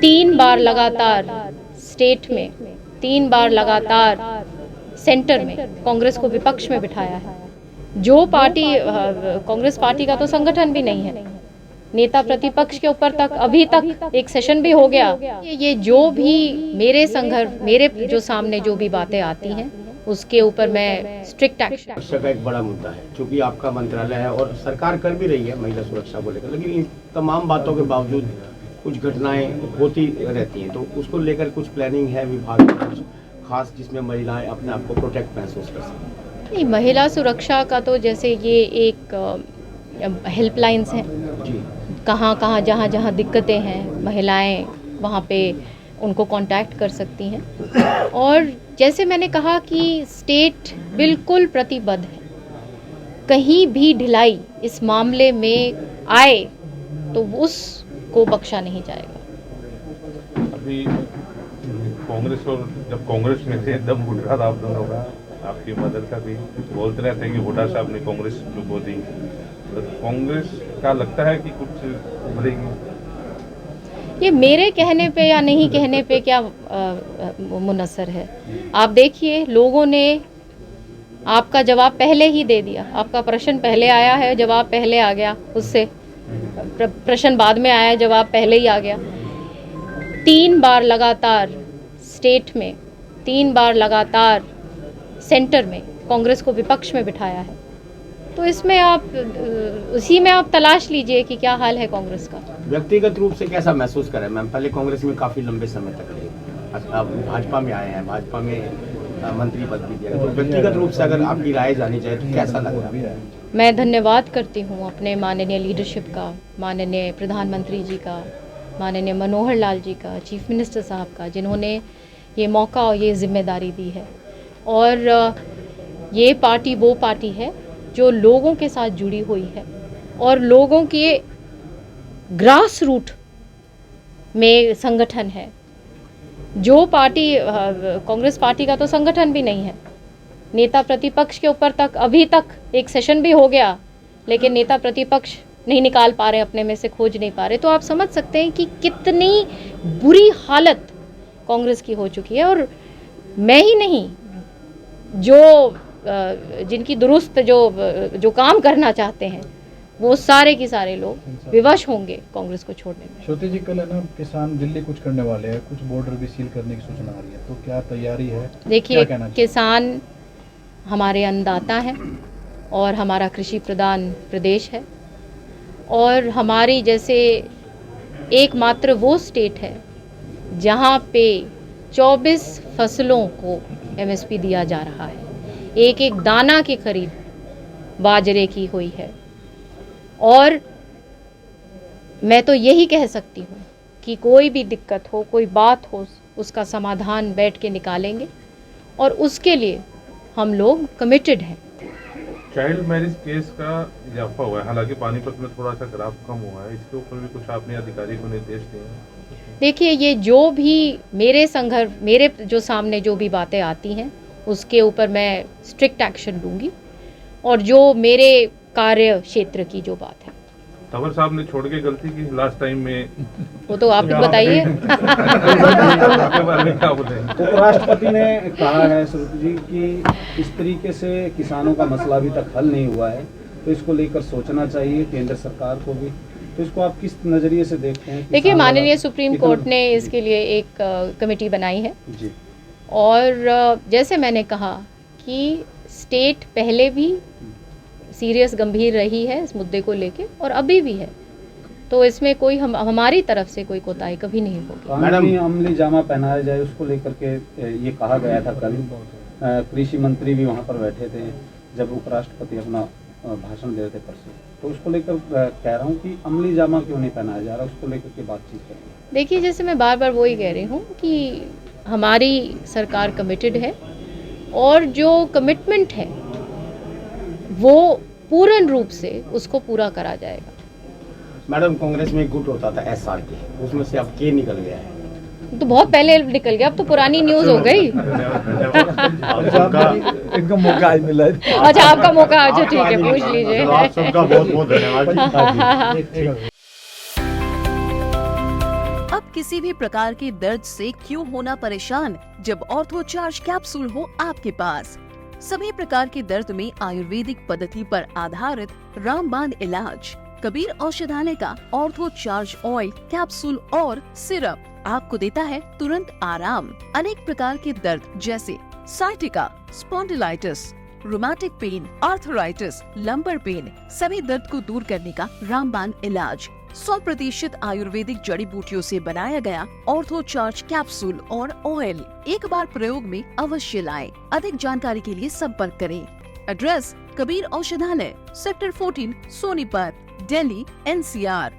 3 बार लगातार स्टेट में, 3 बार लगातार सेंटर में कांग्रेस को विपक्ष में बिठाया है। जो पार्टी कांग्रेस पार्टी का तो संगठन भी नहीं है, नेता प्रतिपक्ष के ऊपर तक अभी तक एक सेशन भी हो गया। ये जो भी मेरे जो सामने जो भी बातें आती हैं उसके ऊपर मैं स्ट्रिक्ट एक्शन। सुरक्षा का एक बड़ा मुद्दा है, क्योंकि आपका मंत्रालय है और सरकार कर भी रही है महिला सुरक्षा को लेकर, लेकिन इन तमाम बातों के बावजूद कुछ घटनाएं होती रहती हैं, तो उसको लेकर कुछ प्लानिंग है विभाग की कुछ खास जिसमें महिलाएं अपने आप को प्रोटेक्ट महसूस कर सकें? नहीं, महिला सुरक्षा का तो जैसे ये एक हेल्पलाइंस हैं, कहाँ जहाँ दिक्कतें हैं महिलाएं वहाँ पे उनको कांटेक्ट कर सकती हैं। और जैसे मैंने कहा कि स्टेट बिल्कुल प्रतिबद्ध है, कहीं भी ढिलाई इस मामले में आए तो उसको बख्शा नहीं जाएगा। अभी कांग्रेस और जब कांग्रेस में थे दम घुट रहा था आप दोनों का, आपकी मदद का भी बोलते रहते हैं कि हुड्डा साहब ने कांग्रेस डुबो दी, तो कांग्रेस का लगता है कि कुछ उभरेगी? ये मेरे कहने पे या नहीं कहने पे क्या मुनस्सर है। आप देखिए, लोगों ने आपका जवाब पहले ही दे दिया। आपका प्रश्न पहले आया है, जवाब पहले आ गया, उससे प्रश्न बाद में आया, जवाब पहले ही आ गया। 3 बार लगातार स्टेट में, 3 बार लगातार सेंटर में कांग्रेस को विपक्ष में बिठाया है। तो इसमें आप उसी में आप तलाश लीजिए कि क्या हाल है कांग्रेस का। व्यक्तिगत रूप से कैसा महसूस करें मैम? पहले कांग्रेस में काफी लंबे समय तक रहे, अब भाजपा में आए हैं, भाजपा में मंत्री पद भी दिया, तो व्यक्तिगत रूप से अगर आपकी राय जानी चाहिए तो कैसा लग रहा है? मैं धन्यवाद करती हूँ अपने माननीय लीडरशिप का, माननीय प्रधानमंत्री जी का, माननीय मनोहर लाल जी का, चीफ मिनिस्टर साहब का, जिन्होंने ये मौका और ये जिम्मेदारी दी है। और ये पार्टी वो पार्टी है जो लोगों के साथ जुड़ी हुई है और लोगों के ग्रास रूट में संगठन है। जो पार्टी कांग्रेस पार्टी का तो संगठन भी नहीं है, नेता प्रतिपक्ष के ऊपर तक अभी तक एक सेशन भी हो गया, लेकिन नेता प्रतिपक्ष नहीं निकाल पा रहे, अपने में से खोज नहीं पा रहे। तो आप समझ सकते हैं कि कितनी बुरी हालत कांग्रेस की हो चुकी है। और मैं ही नहीं, जो जिनकी दुरुस्त जो काम करना चाहते हैं वो सारे के सारे लोग विवश होंगे कांग्रेस को छोड़ने में। श्रुति जी, कल है ना किसान दिल्ली कुछ करने वाले हैं, कुछ बॉर्डर भी सील करने की सूचना आ रही है, तो क्या तैयारी है? देखिए, किसान हमारे अन्नदाता हैं और हमारा कृषि प्रधान प्रदेश है, और हमारी जैसे एकमात्र वो स्टेट है जहाँ पे 24 फसलों को MSP दिया जा रहा है, एक एक दाना की खरीद बाजरे की हुई है। और मैं तो यही कह सकती हूँ कि कोई भी दिक्कत हो, कोई बात हो, उसका समाधान बैठ के निकालेंगे और उसके लिए हम लोग कमिटेड हैं। चाइल्ड मैरिज केस का इजाफा हुआ है, हालांकि पानीपत में थोड़ा सा ग्राफ कम हुआ है, इसके ऊपर भी कुछ आपने अधिकारी को निर्देश दिए हैं? देखिए, ये जो भी मेरे जो सामने जो भी बातें आती हैं उसके ऊपर मैं स्ट्रिक्ट एक्शन लूँगी, और जो मेरे कार्य क्षेत्र की जो बात है। तंवर साहब ने छोड़ के गलती की लास्ट टाइम में, वो तो आप बताइए। उपराष्ट्रपति ने कहा है श्रुति जी कि इस तरीके से किसानों का मसला अभी तक हल नहीं हुआ है, तो इसको लेकर सोचना चाहिए केंद्र सरकार को भी। तो इसको आप किस नजरिए से देखते हैं? देखिए, माननीय सुप्रीम कोर्ट ने इसके लिए एक कमेटी बनाई है जी, और जैसे मैंने कहा कि स्टेट पहले भी सीरियस गंभीर रही है इस मुद्दे को लेके, और अभी भी है, तो इसमें कोई हमारी तरफ से कोई कोताही कभी नहीं होगी। मैडम, अमली जामा पहनाया जाए उसको लेकर के ये कहा गया था। कल कृषि मंत्री भी वहाँ पर बैठे थे जब उपराष्ट्रपति अपना भाषण दे रहे थे परसों, तो उसको लेकर कह रहा हूँ कि अमली जामा क्यों नहीं पहनाया जा रहा, उसको लेकर के बातचीत करें। देखिए, जैसे मैं बार बार वही कह रही हूँ कि हमारी सरकार कमिटेड है, और जो कमिटमेंट है वो पूर्ण रूप से उसको पूरा करा जाएगा। मैडम, कांग्रेस में एक गुट होता था SRK, उसमें से अब के निकल गया है? तो बहुत पहले निकल गया, अब तो पुरानी न्यूज हो गई। एकदम मौका आज मिला है। अच्छा, आपका मौका, अच्छा ठीक है, पूछ लीजिए। आप सबका बहुत बहुत धन्यवाद। अब किसी भी प्रकार के दर्द से क्यों होना परेशान, जब ऑर्थोचार्ज कैप्सूल हो आपके पास। सभी प्रकार के दर्द में आयुर्वेदिक पद्धति पर आधारित रामबाण इलाज। कबीर औषधालय का ऑर्थोचार्ज ऑयल, कैप्सूल और सिरप आपको देता है तुरंत आराम। अनेक प्रकार के दर्द जैसे sciatica, spondylitis, rheumatic pain, arthritis, lumbar pain, सभी दर्द को दूर करने का रामबाण इलाज। 100% आयुर्वेदिक जड़ी बूटियों से बनाया गया ऑर्थोचार्ज कैप्सूल और ऑयल एक बार प्रयोग में अवश्य लाएं। अधिक जानकारी के लिए संपर्क करें। एड्रेस: कबीर औषधालय, सेक्टर 14, सोनीपत, दिल्ली, NCR।